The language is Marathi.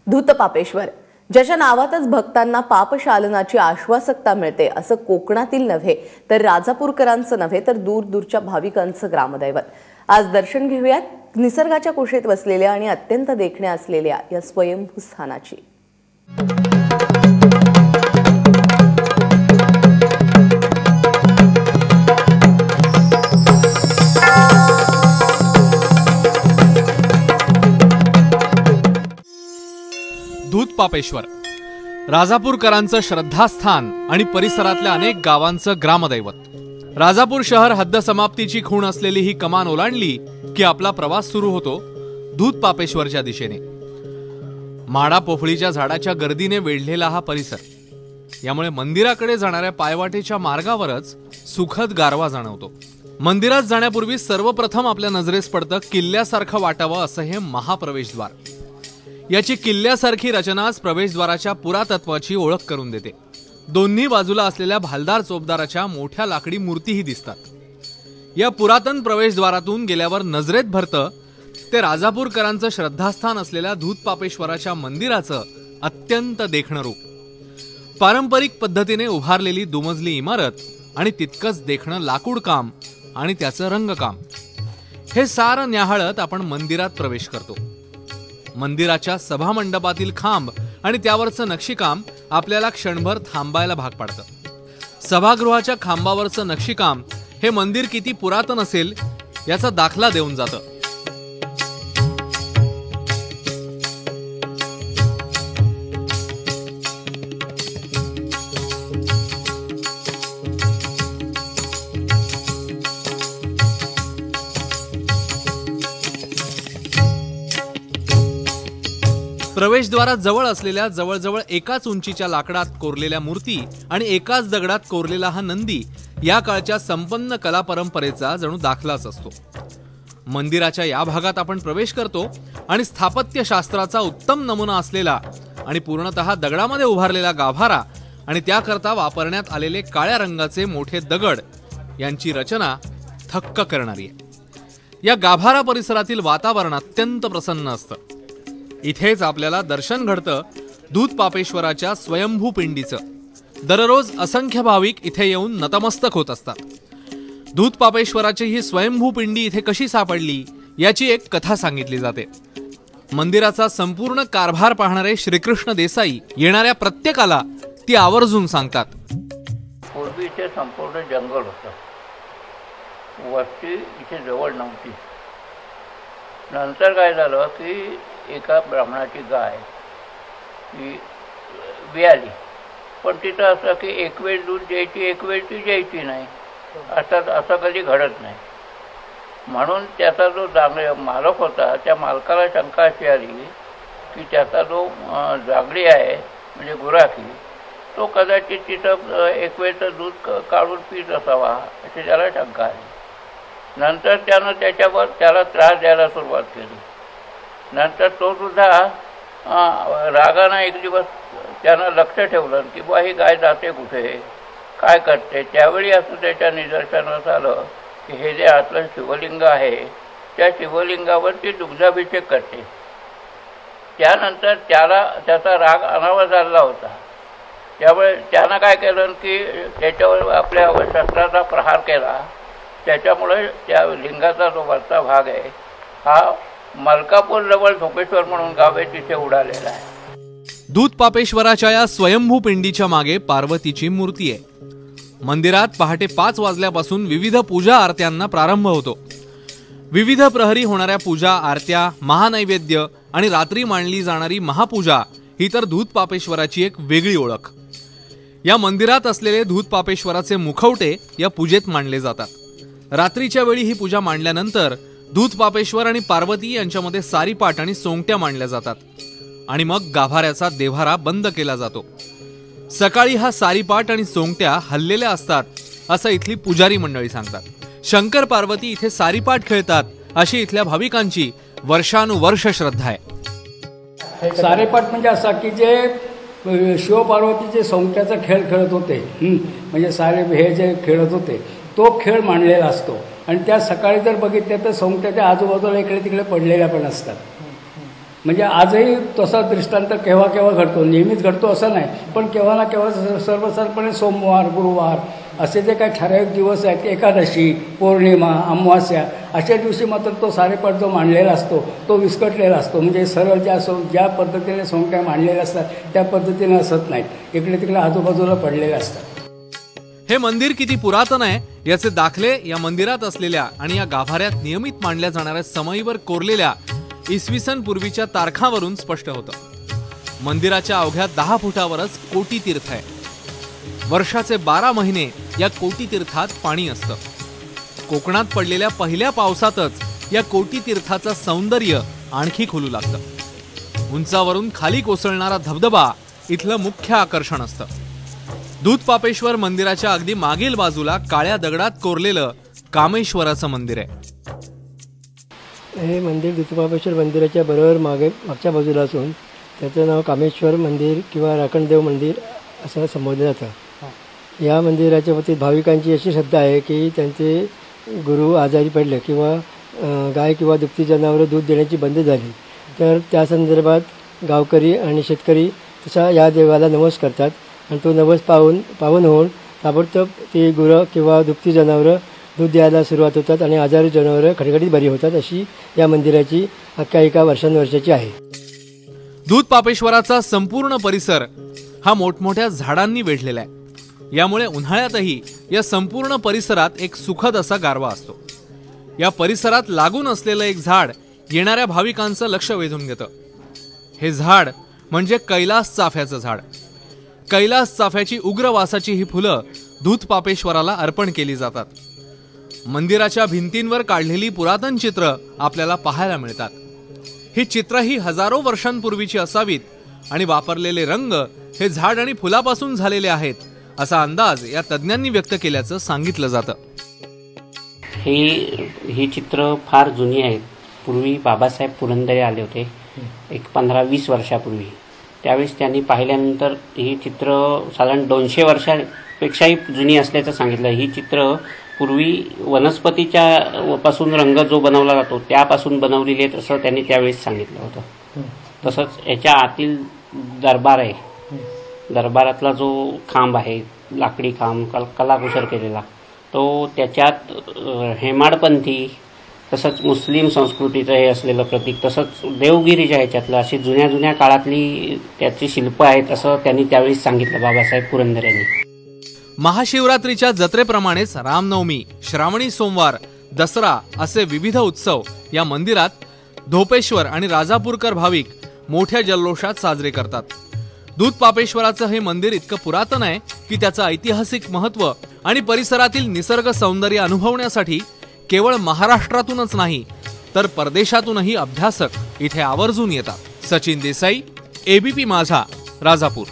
धूतपापेश्वर, ज्याच्या नावातच भक्तांना पापशालनाची आश्वासकता मिळते, असं कोकणातील नव्हे तर राजापूरकरांचं नव्हे तर दूरदूरच्या भाविकांचं ग्रामदैवत. आज दर्शन घेऊयात निसर्गाच्या कुशीत वसलेल्या आणि अत्यंत देखण्या असलेल्या या स्वयंभू स्थानाची. धूतपापेश्वर, राजापूरकरांचं श्रद्धास्थान आणि परिसरातल्या अनेक गावांचं ग्रामदैवत. राजापूर शहर हद्दसमाप्तीची खूण असलेली ही कमान ओलांडली की आपला प्रवास सुरू होतो धूतपापेश्वरच्या दिशेने. माडा पोफळीच्या झाडाच्या गर्दीने वेढलेला हा परिसर, यामुळे मंदिराकडे जाणाऱ्या पायवाटेच्या मार्गावरच सुखद गारवा जाणवतो. मंदिरात जाण्यापूर्वी सर्वप्रथम आपल्या नजरेस पडतं किल्ल्यासारखं वाटावं असं हे महाप्रवेशद्वार. याची किल्ल्यासारखी रचनाच प्रवेशद्वाराच्या पुरातत्वाची ओळख करून देते. दोन्ही बाजूला असलेल्या भालदार चोपदाराच्या मोठ्या लाकडी मूर्तीही दिसतात. या पुरातन प्रवेशद्वारातून गेल्यावर नजरेत भरतं ते राजापूरकरांचं श्रद्धास्थान असलेल्या धूतपापेश्वराच्या मंदिराचं अत्यंत देखणं रूप. पारंपरिक पद्धतीने उभारलेली दुमजली इमारत आणि तितकंच देखणं लाकूड काम आणि त्याचं रंगकाम, हे सारं न्याहाळत आपण मंदिरात प्रवेश करतो. मंदिराच्या सभामंडपातील खांब आणि त्यावरचं नक्षीकाम आपल्याला क्षणभर थांबायला भाग पाडतं. सभागृहाच्या खांबावरचं नक्षीकाम हे मंदिर किती पुरातन असेल याचा दाखला देऊन जातं. प्रवेशद्वारात जवळ असलेल्या जवळजवळ एकाच उंचीच्या लाकडात कोरलेल्या मूर्ती आणि एकाच दगडात कोरलेला हा नंदी या काळच्या संपन्न कला परंपरेचा जणू दाखलाच असतो. मंदिराच्या या भागात आपण प्रवेश करतो आणि स्थापत्यशास्त्राचा उत्तम नमुना असलेला आणि पूर्णतः दगडामध्ये उभारलेला गाभारा आणि त्याकरता वापरण्यात आलेले काळ्या रंगाचे मोठे दगड यांची रचना थक्क करणारी आहे. या गाभारा परिसरातील वातावरण अत्यंत प्रसन्न असतं. इथेच आपल्याला दर्शन घडतं धूतपापेश्वराच्या स्वयंभू पिंडीचं. दररोज असंख्य भाविक इथे येऊन नतमस्तक होत असतात. धूतपापेश्वराची ही स्वयंभू पिंडी इथे कशी सापडली याची एक कथा सांगितली जाते. मंदिराचा संपूर्ण कारभार पाहणारे श्रीकृष्ण देसाई येणाऱ्या प्रत्येकाला ती आवर्जून सांगतात. पूर्वी इथे संपूर्ण जंगल होतं, वस्ती इथे जवळ नव्हती. नंतर काय झालं की एका ब्राह्मणाची गाय ही वियाली, पण तिथं असं की एक वेळ दूध द्यायची, एक वेळ ती द्यायची नाही. असं कधी घडत नाही. म्हणून त्याचा जो मालक होता त्या मालकाला शंका अशी आली की त्याचा जो जागडी आहे म्हणजे गुराखी, तो कदाचित तिथं एक वेळचं दूध काढून पीत असावा अशी त्याला शंका आली. नंतर त्यानं त्याला त्रास द्यायला सुरुवात केली. नंतर तो सुद्धा रागानं एक दिवस त्यानं लक्ष ठेवलं की बा ही गाय जाते कुठे, काय करते. त्यावेळी असं त्याच्या निदर्शनास आलं की हे जे आतलं शिवलिंग आहे त्या शिवलिंगावर ती दुग्धाभिषेक करते. त्यानंतर त्याचा राग अनावर झाला होता. त्यामुळे त्यानं काय केलं की त्याच्यावर आपल्या शस्त्राचा प्रहार केला. त्याच्यामुळे त्या लिंगाचा जो वरचा भाग आहे हा मलकापूर जवळ झोपेश्वर म्हणून गाव आहे तिथे उडालेला आहे. धूतपापेश्वराच्या या स्वयंभू पिंडीच्या मागे पार्वतीची मूर्ती आहे. मंदिरात पहाटे 5 वाजल्यापासून विविध पूजा आरत्यांना प्रारंभ होतो. विविध प्रहरी होणाऱ्या पूजा आरत्या, महानैवेद्य आणि रात्री मांडली जाणारी महापूजा ही तर धूतपापेश्वराची एक वेगळी ओळख. या मंदिरात असलेले धूतपापेश्वराचे मुखवटे या पूजेत मांडले जातात. रात्रीच्या वेळी ही पूजा मांडल्यानंतर धूतपापेश्वर आणि पार्वती यांच्यामध्ये सारीपाट आणि सोंगट्या मांडल्या जातात आणि मग गाभाऱ्याचा देव्हारा बंद केला जातो. सकाळी हा सारीपाट आणि सोंगट्या हललेल्या असतात असं इथली पुजारी मंडळी सांगतात. शंकर पार्वती इथे सारीपाट खेळतात अशी इथल्या भाविकांची वर्षानुवर्ष श्रद्धा आहे. सारीपाट म्हणजे असा की जे शिवपार्वतीचे सोंगट्याचा खेळ खेळत होते, म्हणजे सारे हे जे खेळत होते तो खेळ मांडलेला असतो. आणि त्या सकाळी जर बघितलं तर सोंगट्याच्या आजूबाजूला इकडे तिकडे पडलेल्या पण असतात. म्हणजे आजही तसा दृष्टांत केव्हा केव्हा घडतो, नेहमीच घडतो असं नाही, पण केव्हा ना केव्हा सर्वसाधारणपणे सोमवार, गुरुवार असे जे काही ठराविक दिवस आहेत, एकादशी, पौर्णिमा, अमावास्या अशा दिवशी मात्र तो सारेपाट जो मांडलेला असतो तो विस्कटलेला असतो. म्हणजे सरळ ज्या पद्धतीने सोंगट्या मांडलेल्या असतात त्या पद्धतीने असत नाहीत, इकडे तिकडे आजूबाजूला पडलेले असतात. हे मंदिर किती पुरातन आहे याचे दाखले या मंदिरात असलेल्या आणि या गाभाऱ्यात नियमित मांडल्या जाणाऱ्या समईवर कोरलेल्या इसवी सन पूर्वीच्या तारखावरून स्पष्ट होतं. मंदिराच्या अवघ्या 10 फुटावरच कोटी तीर्थ आहे. वर्षाचे 12 महिने या कोटी तीर्थात पाणी असतं. कोकणात पडलेल्या पहिल्या पावसातच या कोटी तीर्थाचं सौंदर्य आणखी खुलू लागतं. उंचावरून खाली कोसळणारा धबधबा इथलं मुख्य आकर्षण असतं. दूधपापेश्वर मंदिराच्या अगदी मागील बाजूला काळ्या दगडात कोरलेलं कामेश्वराचं मंदिर आहे. हे मंदिर दूधपापेश्वर मंदिराच्या बरोबर मागच्या बाजूला असून त्याचं नाव कामेश्वर मंदिर किंवा राखणदेव मंदिर असं संबोधलं जातं. या मंदिराच्या बाबतीत भाविकांची अशी श्रद्धा आहे की त्यांचे गुरु आजारी पडले किंवा गाय किंवा दुभती जनावरं दूध देण्याची बंद झाली तर त्या संदर्भात गावकरी आणि शेतकरी तसा या देवाला नवस करतात आणि तो नवस पावन होऊन ताबडतोब ती गुरं किंवा दुभती जनावरं दूध द्यायला सुरुवात होतात आणि आजारी जनावरं खडखडीत बरी होतात. अशी या मंदिराची आख्यायिका वर्षानुवर्षाची आहे. दूधपापेश्वराचा संपूर्ण परिसर हा मोठमोठ्या झाडांनी वेढलेला आहे. यामुळे उन्हाळ्यातही या संपूर्ण परिसरात एक सुखद असा गारवा असतो. या परिसरात लागून असलेलं एक झाड येणाऱ्या भाविकांचं लक्ष वेधून घेतं. हे झाड म्हणजे कैलास चाफ्याचं झाड. कैलास चाफ्याची उग्र वासाची ही फुलं दूधपापेश्वराला अर्पण केली जातात. मंदिराच्या भिंतींवर काढलेली पुरातन चित्र आपल्याला पाहायला मिळतात. ही चित्रही हजारो वर्षांपूर्वीची असावीत आणि वापरलेले रंग हे झाड आणि फुलापासून झालेले आहेत असा अंदाज या तज्ज्ञांनी व्यक्त केल्याचं सांगितलं जातं. ही चित्र फार जुनी आहेत. पूर्वी बाबासाहेब पुरंदरे आले होते एक 15-20 वर्षापूर्वी. त्यावेळेस त्यांनी पाहिल्यानंतर ही चित्र साधारण 200 वर्षापेक्षाही जुनी असल्याचं सांगितलं. ही चित्र पूर्वी वनस्पतीच्या पासून रंग जो बनवला जातो त्यापासून बनवलेली आहेत असं त्यांनी त्यावेळेस सांगितलं होतं. तसंच याच्या आतील दरबार आहे. दरबारातला जो खांब आहे, लाकडी खांब कलाकुसर केलेला, तो त्याच्यात हेमाडपंथी तसंच मुस्लिम संस्कृतीचं हे असलेलं प्रतीक, तसंच देवगिरीच्या ह्याच्यातलं अशी जुन्या काळातली त्याची शिल्प आहेत असं त्यांनी त्यावेळेस सांगितलं बाबासाहेब पुरंदरे यांनी. महाशिवरात्रीच्या जत्रेप्रमाणेच रामनवमी, श्रावणी सोमवार, दसरा असे विविध उत्सव या मंदिरात धोपेश्वर आणि राजापूरकर भाविक मोठ्या जल्लोषात साजरे करतात. दूधपापेश्वराचं हे मंदिर इतकं पुरातन आहे की त्याचं ऐतिहासिक महत्त्व आणि परिसरातील निसर्ग सौंदर्य अनुभवण्यासाठी केवळ महाराष्ट्रातूनच नाही तर परदेशातूनही अभ्यासक इथे आवर्जून येतात. सचिन देसाई, ABP माझा, राजापूर.